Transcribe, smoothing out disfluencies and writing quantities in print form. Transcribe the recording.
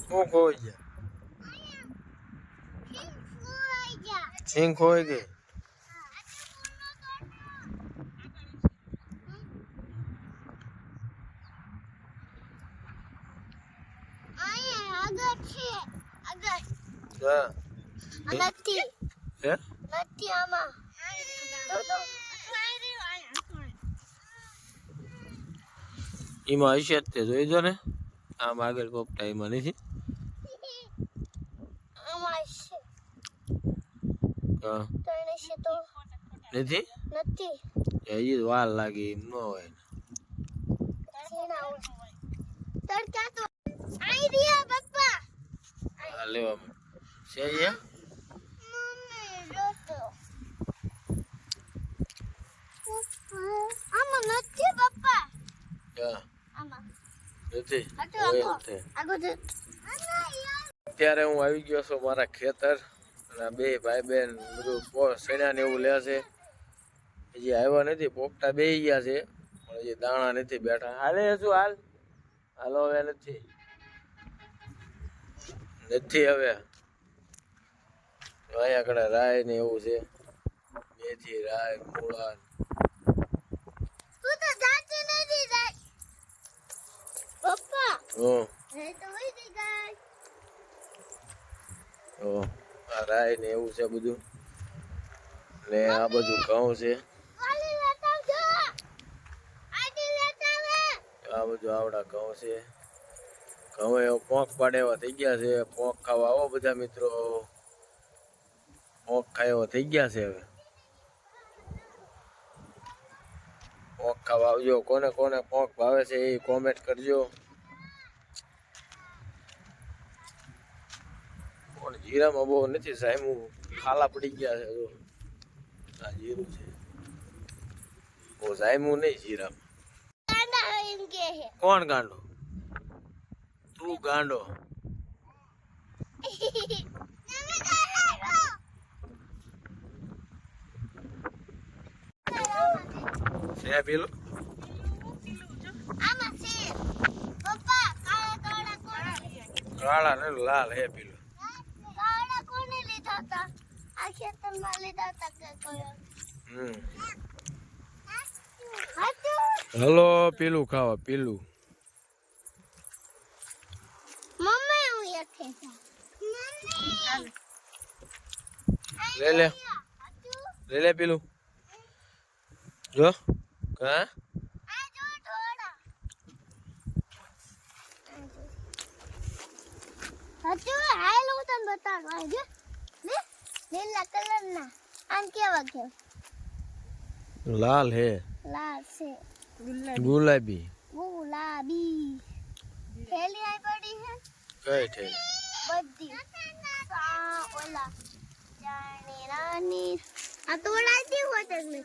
હું ખોઈ ગયા સિંગ ખોઈ ગઈ એમાં હશે જ તે જોઈ જો ને આમ આગળ પોપટા એમાં નથી નથી એ વાર લાગે એમ ન હોય લેવા છે અત્યારે હું આવી ગયો છું મારા ખેતર અને બે ભાઈ બેન બધું સૈણા ને એવું લે છે હજી આવ્યા નથી પોપટા બે ગયા છે પણ હજી દાણા નથી બેઠા હાલે શું હાલો હવે નથી હવે અહીંયા આગળ રાય ને એવું છે મેથી રાય મૂળા આ રાય ને એવું છે બધું ને આ બધું ઘઉં છે આ બધું આવડા ઘઉં છે ઘઉં એવો પોંખ પાડે એવા થઈ ગયા છે પોંખ ખાવા આવો બધા મિત્રો પોંખ ખાય એવા થઈ ગયા છે હવે પોંખ ખાવા આવજો કોને કોને પોંખ ભાવે છે એ કોમેન્ટ કરજો જીરામાં બહુ નથી સાહેબ ખાલા પડી ગયા છે જો આ જીરું છે બહુ સાયમું નહીં જીરામાં કોણ ગાંડો તું ગાંડો છે પેલું કાળા ને લાલ હે પેલું હલો પેલું ખાવા પેલું લે પેલું જો હા લીલા કલર ના આમ કેવા કે લાલ હે લાલ છે ગુલાબી થેલી આઈ પડી છે કઈ થેલી બધી ઓલા જાણી રાની આ તોડાતી હોય તમને